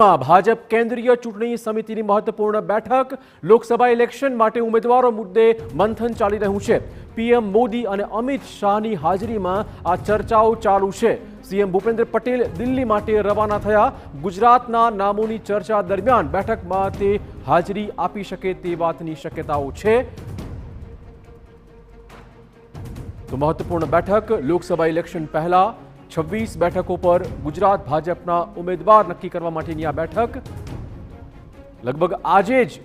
ભાજપ કેન્દ્રીય ચૂંટણી સમિતિની મહત્વપૂર્ણ બેઠક લોકસભા ઇલેક્શન માટે ઉમેદવારો મુદ્દે મંથન ચાલી રહ્યું છે। પીએમ મોદી અને અમિત શાહની હાજરીમાં આ ચર્ચાઓ ચાલુ છે। સીએમ ભૂપેન્દ્ર પટેલ દિલ્હી માટે રવાના થયા। ગુજરાતના નામોની ચર્ચા દરમિયાન બેઠકમાં તે હાજરી આપી શકે તે વાતની શક્યતાઓ છે। તો મહત્વપૂર્ણ બેઠક લોકસભા ઇલેક્શન પહેલા 26 બેઠકો પર ગુજરાત ભાજપના ઉમેદવાર નક્કી કરવા માટેની આ બેઠક લગભગ આજે જ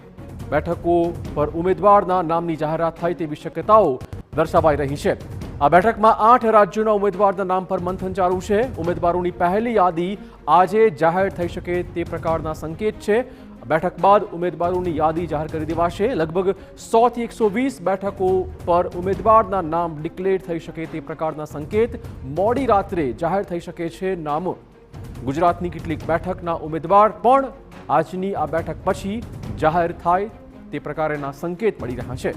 બેઠકો પર ઉમેદવારના નામની જાહેરાત થાય તેવી શક્યતાઓ દર્શાવાઈ રહી છે। આ બેઠકમાં 8 રાજ્યોના ઉમેદવારના નામ પર મંથન ચાલુ છે। ઉમેદવારોની પહેલી યાદી આજે જાહેર થઈ શકે તે પ્રકારના સંકેત છે। બેઠક બાદ ઉમેદવારોની યાદી જાહેર કરી દેવાશે। લગભગ 100 થી 120 બેઠકો પર ઉમેદવારના નામ ડિક્લેર થઈ શકે તે પ્રકારના સંકેત મોડી રાત્રે જાહેર થઈ શકે છે। નામો ગુજરાતની કેટલીક બેઠકના ઉમેદવાર પણ આજની આ બેઠક પછી જાહેર થાય તે પ્રકારના સંકેત મળી રહ્યા છે।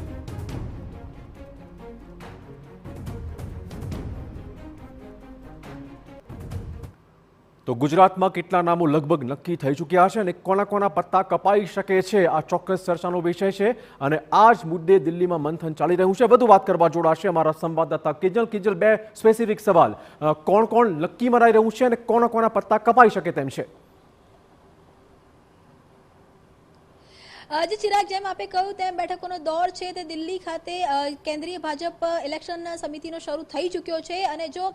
તો ગુજરાતમાં કેટલા નામો લગભગ નક્કી થઈ ચૂક્યા છે અને કોના કોના પત્તા કપાઈ શકે છે આ ચોક્કસ ચર્ચાનો વિષય છે અને આ જ મુદ્દે દિલ્હીમાં મંથન ચાલી રહ્યું છે। વધુ વાત કરવા જોડાશે અમારા સંવાદદાતા કિંજલ। બે સ્પેસિફિક સવાલ, કોણ કોણ નક્કી મરાઈ રહ્યું છે અને કોના કોના પત્તા કપાઈ શકે તેમ છે? जी चिराग, जेम आपे कहूं तेम बेठकोनो दौर छे ते दिल्ही खाते केंद्रीय भाजप इलेक्शन समितिनो शरू थई चूक्यो छे અને જો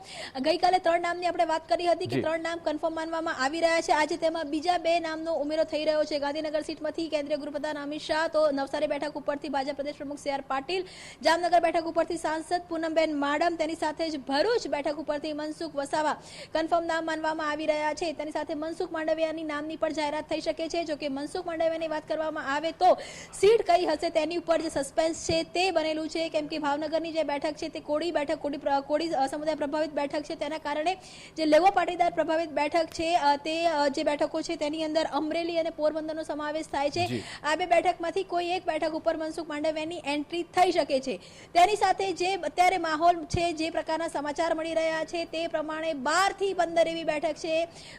ગઈકાલે 3 નામની આપણે વાત કરી હતી કે 3 નામ કન્ફર્મ માનવામાં આવી રહ્યા છે। આજે તેમાં બીજા 2 નામનો ઉમેરો થઈ રહ્યો છે। ગાંધીનગર સીટમાંથી કેન્દ્રીય ગૃહપ્રધાન અમિત શાહ, તો નવસારી બેઠક ઉપરથી ભાજપ પ્રદેશ પ્રમુખ સી આર પાટીલ, જામનગર બેઠક ઉપરથી સાંસદ પૂનમબેન માડમ, તેની સાથે જ ભરૂચ બેઠક ઉપરથી મનસુખ વસાવા કન્ફર્મ નામ માનવામાં આવી રહ્યા છે। તેની સાથે મનસુખ માંડવિયાની નામની પણ જાહેરાત થઈ શકે છે। જો કે મનસુખ માંડવિયાની વાત કરવામાં આવે તો સીટ કઈ હશે તેની ઉપર જે સસ્પેન્સ છે તે બનેલું છે, કેમ કે ભાવનગરની જે બેઠક છે તે કોળી બેઠક, કોળી સમુદાય પ્રભાવિત બેઠક છે। તેના કારણે જે લેવો પાટીદાર પ્રભાવિત બેઠક છે તે જે બેઠકો છે તેની અંદર અમરેલી અને પોરબંદરનો સમાવેશ થાય છે। આ બે બેઠકમાંથી કોઈ એક બેઠક ઉપર મનસુખ માંડવિયાની એન્ટ્રી થઈ શકે છે। તેની સાથે જે અત્યારે માહોલ છે, જે પ્રકારના સમાચાર મળી રહ્યા છે તે પ્રમાણે 12 થી 15 એવી બેઠક છે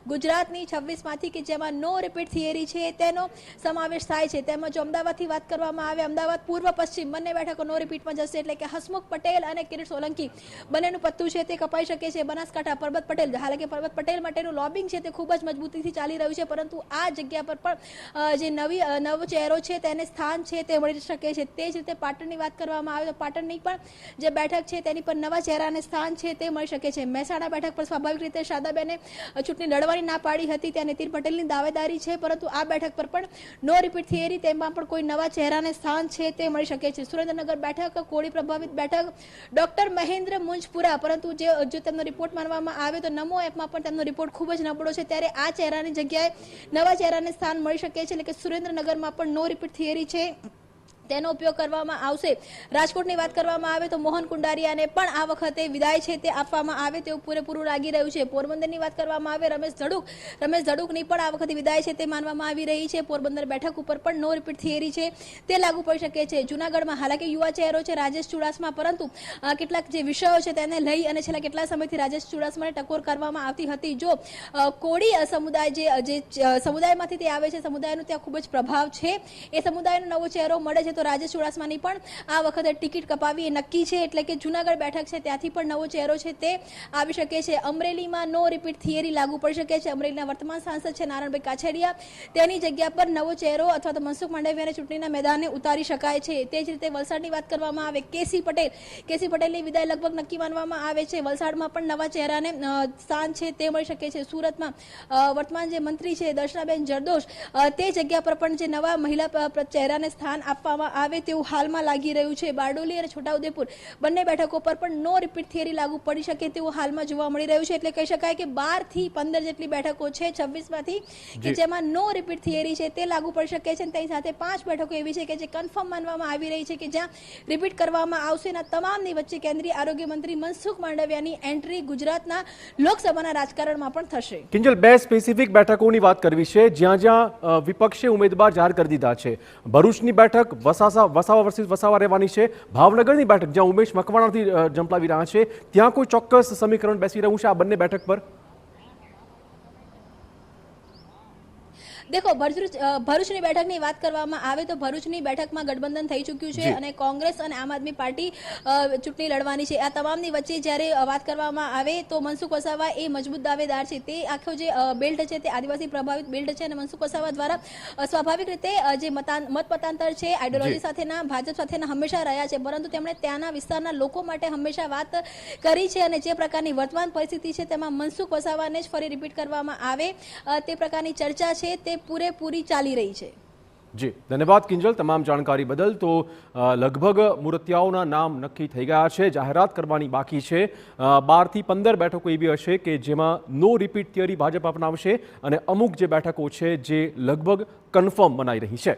ગુજરાતની 26 માંથી કે જેમાં નો રિપીટ થિયરી છે તેનો સમાવેશ થાય છે। તેમજ અમદાવાદથી વાત કરવામાં આવે, અમદાવાદ પૂર્વ પશ્ચિમ બંને બેઠકો નો રિપીટમાં જશે, એટલે કે હસમુખ પટેલ અને કિરીટ સોલંકી બંનેનું પત્તું છે તે કપાઈ શકે છે। બનાસકાંઠા પરબત પટેલ, હાલાકી પરબત પટેલ માટેનું લોબિંગ છે તે ખૂબ જ મજબૂતીથી ચાલી રહ્યું છે, પરંતુ આ જગ્યા પર પણ જે નવો ચહેરો છે તેને સ્થાન છે તે મળી શકે છે। તે જ રીતે પાટણની વાત કરવામાં આવે તો પાટણની પણ જે બેઠક છે તેની પર નવા ચહેરાને સ્થાન છે તે મળી શકે છે। મહેસાણા બેઠક પર સ્વાભાવિક રીતે શારદાબેને ચૂંટણી લડવાની ના પાડી હતી, ત્યાં નીતિન પટેલની દાવેદારી છે, પરંતુ આ બેઠક પર પણ નો રિપીટ થિયરી, તેમાં પણ કોઈ નવા ચહેરાને સ્થાન છે તે મળી શકે છે। સુરેન્દ્રનગર બેઠક કોળી પ્રભાવિત બેઠક ડોક્ટર મહેન્દ્ર મુંજપુરા, પરંતુ જો તેમનો રિપોર્ટ માનવામાં આવે તો નમો એપમાં પણ તેમનો રિપોર્ટ ખૂબ જ નબળો છે, ત્યારે આ ચહેરાની જગ્યાએ નવા ચહેરાને સ્થાન મળી શકે છે, એટલે કે સુરેન્દ્રનગરમાં પણ નો રિપીટ થિયરી છે તેનો ઉપયોગ કરવામાં આવશે। રાજકોટની વાત કરવામાં આવે તો મોહન કુંડારિયાને પણ આ વખતે વિદાય છે તે આપવામાં આવે તેવું પૂરેપૂરું લાગી રહ્યું છે। પોરબંદરની વાત કરવામાં આવે રમેશ ધડુકની પણ આ વખતે વિદાય છે તે માનવામાં આવી રહી છે। પોરબંદર બેઠક ઉપર પણ નો રિપીટ થિયરી છે તે લાગુ પડી શકે છે। જૂનાગઢમાં હાલાકી યુવા ચહેરો છે રાજેશ ચુડાસમા, પરંતુ કેટલાક જે વિષયો છે તેને લઈ અને છેલ્લા કેટલા સમયથી રાજેશ ચુડાસમાને ટકોર કરવામાં આવતી હતી। જો કોળી સમુદાય જે સમુદાયમાંથી તે આવે છે, સમુદાયનો ત્યાં ખૂબ જ પ્રભાવ છે, એ સમુદાયનો નવો ચહેરો મળે છે તો રાજેશ ચુડાસમાની પણ આ વખતે ટિકિટ કપાવી એ નક્કી છે, એટલે કે જૂનાગઢ બેઠક છે ત્યાંથી પણ નવો ચહેરો છે તે આવી શકે છે। અમરેલીમાં નો રિપીટ થિયરી લાગુ પડી શકે છે। અમરેલીના વર્તમાન સાંસદ છે નારાયણભાઈ કાછડિયા, તેની જગ્યા પર નવો ચહેરો અથવા તો મનસુખ માંડવિયાને ચૂંટણીના મેદાને ઉતારી શકાય છે। તે જ રીતે વલસાડની વાત કરવામાં આવે, કેસી પટેલની વિદાય લગભગ નક્કી માનવામાં આવે છે। વલસાડમાં પણ નવા ચહેરાને સ્થાન છે તે મળી શકે છે। સુરતમાં વર્તમાન જે મંત્રી છે દર્શનાબેન જરદોશ, તે જગ્યા પર પણ જે નવા મહિલા ચહેરાને સ્થાન આપવામાં આવે તેવું હાલમાં લાગી રહ્યું છે। બારડોલી અને છોટાઉદેપુર બંને બેઠકો પર પણ નો રિપીટ થિયરી લાગુ પડી શકે તેવું હાલમાં જોવા મળી રહ્યું છે, એટલે કહી શકાય કે 12 થી 15 જેટલી બેઠકો છે 26 માંથી કે જેમાં નો રિપીટ થિયરી છે તે લાગુ પડી શકે છે। તેની સાથે 5 બેઠકો એવી છે કે જે કન્ફર્મ માનવામાં આવી રહી છે કે જ્યાં રિપીટ કરવામાં આવશે। અને તમામની વચ્ચે કેન્દ્રીય આરોગ્ય મંત્રી મનસુખ માંડવિયાની એન્ટ્રી ગુજરાતના લોકસભાના રાજકારણમાં પણ થશે। કિંજલ, બે સ્પેસિફિક બેઠકોની વાત કરવી છે જ્યાં જ્યાં વિપક્ષે ઉમેદવાર જાહેર કરી દીધા છે। ભરૂચની બેઠક વસાવા વર્સિસ વસાવા રહેવાની છે। ભાવનગરની બેઠક જ્યાં ઉમેશ મકવાણાથી ઝંપલાવી રહ્યા છે, ત્યાં કોઈ ચોક્કસ સમીકરણ બેસી રહ્યું છે આ બંને બેઠક પર? દેખો ભરૂચની બેઠકની વાત કરવામાં આવે તો ભરૂચની બેઠકમાં ગઠબંધન થઈ ચૂક્યું છે જી. અને કોંગ્રેસ અને આમ આદમી પાર્ટી ચૂંટણી લડવાની છે. આ તમામની વચ્ચે જ્યારે વાત કરવામાં આવે તો મનસુખ વસાવા એ મજબૂત દાવેદાર છે. તે આખો જે બેલ્ટ છે તે આદિવાસી પ્રભાવિત બેલ્ટ છે અને મનસુખ વસાવા દ્વારા સ્વાભાવિક રીતે જે મત મતાંતર છે આઈડિયોલોજી જી. સાથેના ભાજપ સાથેના હંમેશા રહ્યા છે, પરંતુ તેમણે ત્યાંના વિસ્તારના લોકો માટે હંમેશા વાત કરી છે અને જે પ્રકારની વર્તમાન પરિસ્થિતિ છે તેમાં મનસુખ વસાવાને જ ફરી રિપીટ કરવામાં આવે તે પ્રકારની ચર્ચા છે તે પૂરેપૂરી ચાલી રહી છે. જી, ધન્યવાદ કિંજલ તમામ જાણકારી બદલ. તો લગભગ મૂર્તિયાઓના નામ નક્કી થઈ ગયા છે, જાહેરાત કરવાની બાકી છે. 12 થી 15 બેઠકો એવી હશે કે જેમાં નો રિપીટ થિયરી ભાજપ અપનાવશે અને અમુક જે બેઠકો છે જે લગભગ કન્ફર્મ બનાઈ રહી છે.